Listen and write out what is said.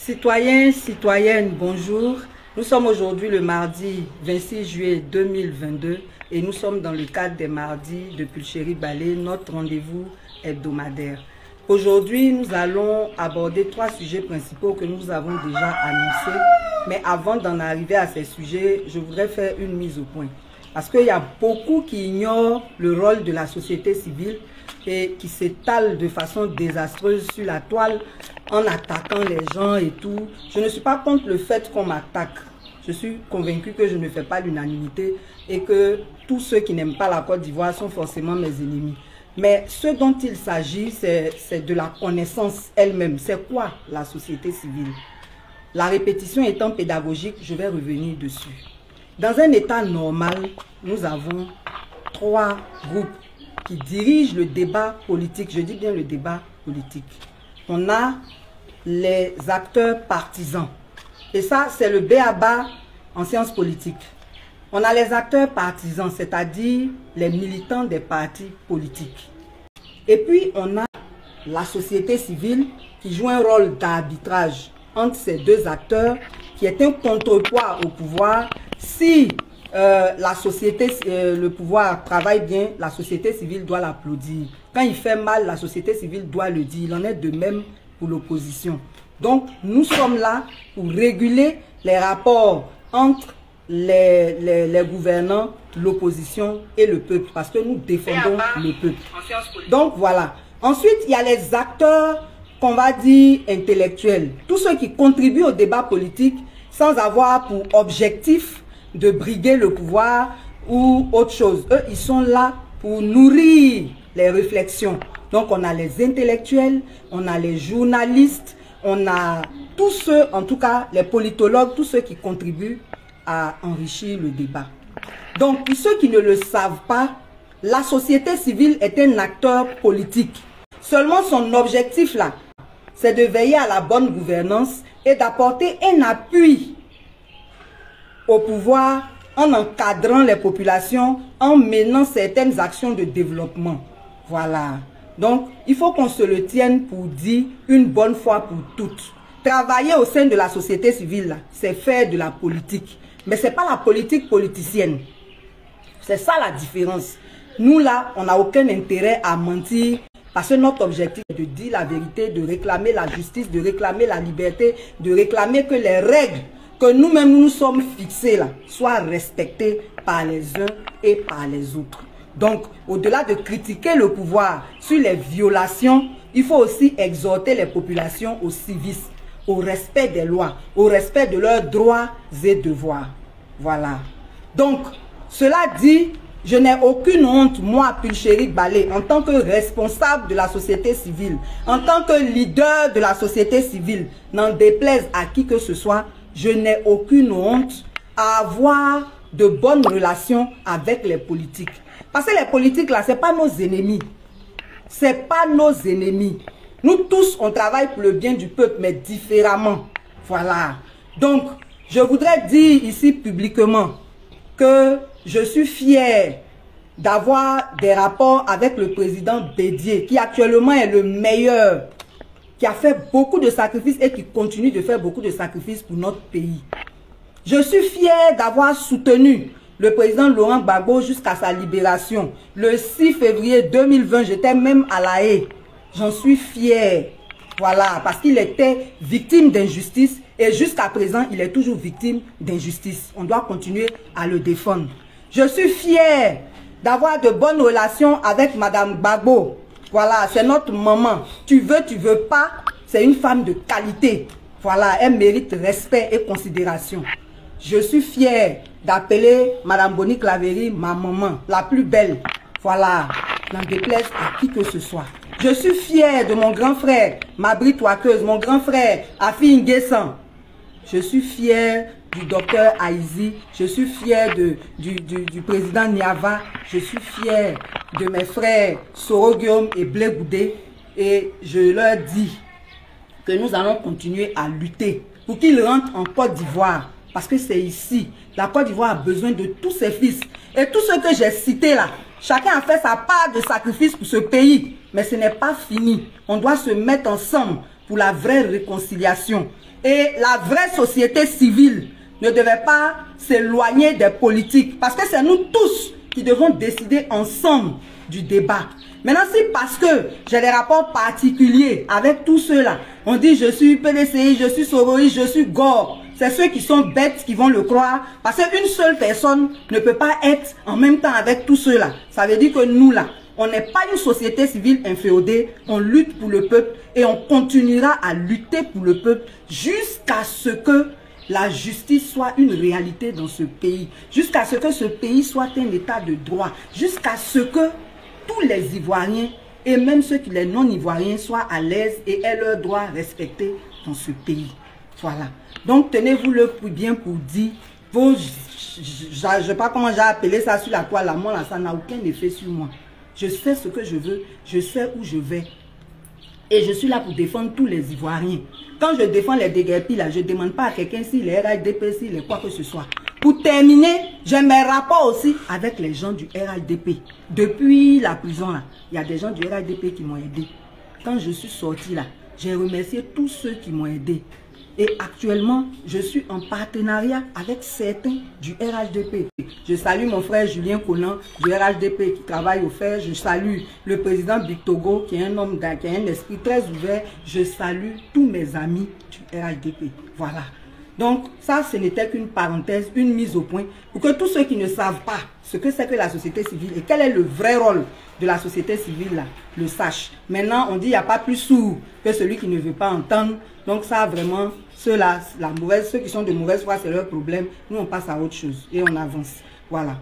Citoyens, citoyennes, bonjour. Nous sommes aujourd'hui le mardi 26 juillet 2022 et nous sommes dans le cadre des mardis de Pulchérie Ballet, notre rendez-vous hebdomadaire. Aujourd'hui, nous allons aborder 3 sujets principaux que nous avons déjà annoncés. Mais avant d'en arriver à ces sujets, je voudrais faire une mise au point. Parce qu'il y a beaucoup qui ignorent le rôle de la société civile et qui s'étalent de façon désastreuse sur la toile en attaquant les gens et tout. Je ne suis pas contre le fait qu'on m'attaque. Je suis convaincu que je ne fais pas l'unanimité et que tous ceux qui n'aiment pas la Côte d'Ivoire sont forcément mes ennemis. Mais ce dont il s'agit, c'est de la connaissance elle-même. C'est quoi la société civile? La répétition étant pédagogique, je vais revenir dessus. Dans un état normal, nous avons 3 groupes qui dirigent le débat politique. Je dis bien le débat politique. On a les acteurs partisans. Et ça, c'est le b.a.-ba en sciences politiques. On a les acteurs partisans, c'est-à-dire les militants des partis politiques. Et puis, on a la société civile qui joue un rôle d'arbitrage entre ces 2 acteurs, qui est un contrepoids au pouvoir. Si la société, le pouvoir travaille bien, la société civile doit l'applaudir. Quand il fait mal, la société civile doit le dire. Il en est de même pour l'opposition. Donc, nous sommes là pour réguler les rapports entre les gouvernants, l'opposition et le peuple, parce que nous défendons le peuple. Donc, voilà. Ensuite, il y a les acteurs qu'on va dire intellectuels. Tous ceux qui contribuent au débat politique sans avoir pour objectif de briguer le pouvoir ou autre chose. Eux, ils sont là pour nourrir les réflexions. Donc, on a les intellectuels, on a les journalistes, on a tous ceux, en tout cas, les politologues, tous ceux qui contribuent à enrichir le débat. Donc, pour ceux qui ne le savent pas, la société civile est un acteur politique. Seulement, son objectif, là, c'est de veiller à la bonne gouvernance et d'apporter un appui au pouvoir en encadrant les populations, en menant certaines actions de développement. Voilà. Donc, il faut qu'on se le tienne pour dire une bonne fois pour toutes. Travailler au sein de la société civile, c'est faire de la politique. Mais ce n'est pas la politique politicienne. C'est ça la différence. Nous, là, on n'a aucun intérêt à mentir parce que notre objectif est de dire la vérité, de réclamer la justice, de réclamer la liberté, de réclamer que les règles que nous-mêmes nous sommes fixées là soient respectées par les uns et par les autres. Donc, au-delà de critiquer le pouvoir sur les violations, il faut aussi exhorter les populations au civisme, au respect des lois, au respect de leurs droits et devoirs. Voilà. Donc, cela dit, je n'ai aucune honte, moi, Pulchérie Ballet, en tant que responsable de la société civile, en tant que leader de la société civile, n'en déplaise à qui que ce soit, je n'ai aucune honte à avoir de bonnes relations avec les politiques. Parce que les politiques, là, ce n'est pas nos ennemis. Ce n'est pas nos ennemis. Nous tous, on travaille pour le bien du peuple, mais différemment. Voilà. Donc, je voudrais dire ici publiquement que je suis fier d'avoir des rapports avec le président Bédié, qui actuellement est le meilleur, qui a fait beaucoup de sacrifices et qui continue de faire beaucoup de sacrifices pour notre pays. Je suis fier d'avoir soutenu le président Laurent Gbagbo jusqu'à sa libération. Le 6 février 2020, j'étais même à La Haye. J'en suis fier. Voilà, parce qu'il était victime d'injustice et jusqu'à présent, il est toujours victime d'injustice. On doit continuer à le défendre. Je suis fier d'avoir de bonnes relations avec Madame Gbagbo. Voilà, c'est notre maman. Tu veux pas, c'est une femme de qualité. Voilà, elle mérite respect et considération. Je suis fier d'appeler Madame Boni Claverie ma maman, la plus belle. Voilà, n'en déplaise à qui que ce soit. Je suis fier de mon grand frère, Mabri Touakeuse, mon grand frère, Afi Nguessan. Je suis fier du docteur Aïzi, je suis fier du président Niava, je suis fier de mes frères Soro Guillaume et Blé Goudé. Et je leur dis que nous allons continuer à lutter pour qu'ils rentrent en Côte d'Ivoire. Parce que c'est ici, la Côte d'Ivoire a besoin de tous ses fils. Et tout ce que j'ai cité là, chacun a fait sa part de sacrifice pour ce pays. Mais ce n'est pas fini. On doit se mettre ensemble pour la vraie réconciliation. Et la vraie société civile ne devait pas s'éloigner des politiques, parce que c'est nous tous qui devons décider ensemble du débat. Maintenant, si parce que j'ai des rapports particuliers avec tous ceux-là, on dit je suis PDCI, je suis Soroï, je suis Gore, c'est ceux qui sont bêtes qui vont le croire, parce qu'une seule personne ne peut pas être en même temps avec tous ceux-là. Ça veut dire que nous là, on n'est pas une société civile inféodée, on lutte pour le peuple et on continuera à lutter pour le peuple jusqu'à ce que la justice soit une réalité dans ce pays, jusqu'à ce que ce pays soit un état de droit, jusqu'à ce que tous les Ivoiriens et même ceux qui les non-Ivoiriens soient à l'aise et aient leurs droits respectés dans ce pays. Voilà. Donc tenez-vous-le bien pour dire, je ne sais pas comment j'ai appelé ça sur la toile, moi là, ça n'a aucun effet sur moi. Je sais ce que je veux, je sais où je vais. Et je suis là pour défendre tous les Ivoiriens. Quand je défends les déguerpis là, je ne demande pas à quelqu'un s'il est RHDP, s'il est quoi que ce soit. Pour terminer, j'ai mes rapports aussi avec les gens du RHDP. Depuis la prison là, il y a des gens du RHDP qui m'ont aidé. Quand je suis sorti là, j'ai remercié tous ceux qui m'ont aidé. Et actuellement, je suis en partenariat avec certains du RHDP. Je salue mon frère Julien Conan du RHDP qui travaille au fer. Je salue le président Bictogo qui est un homme qui a un esprit très ouvert. Je salue tous mes amis du RHDP. Voilà. Donc ça, ce n'était qu'une parenthèse, une mise au point pour que tous ceux qui ne savent pas ce que c'est que la société civile et quel est le vrai rôle de la société civile là, le sachent. Maintenant, on dit il n'y a pas plus sourd que celui qui ne veut pas entendre. Donc ça, vraiment, ceux-là, ceux qui sont de mauvaise foi, c'est leur problème. Nous, on passe à autre chose et on avance. Voilà.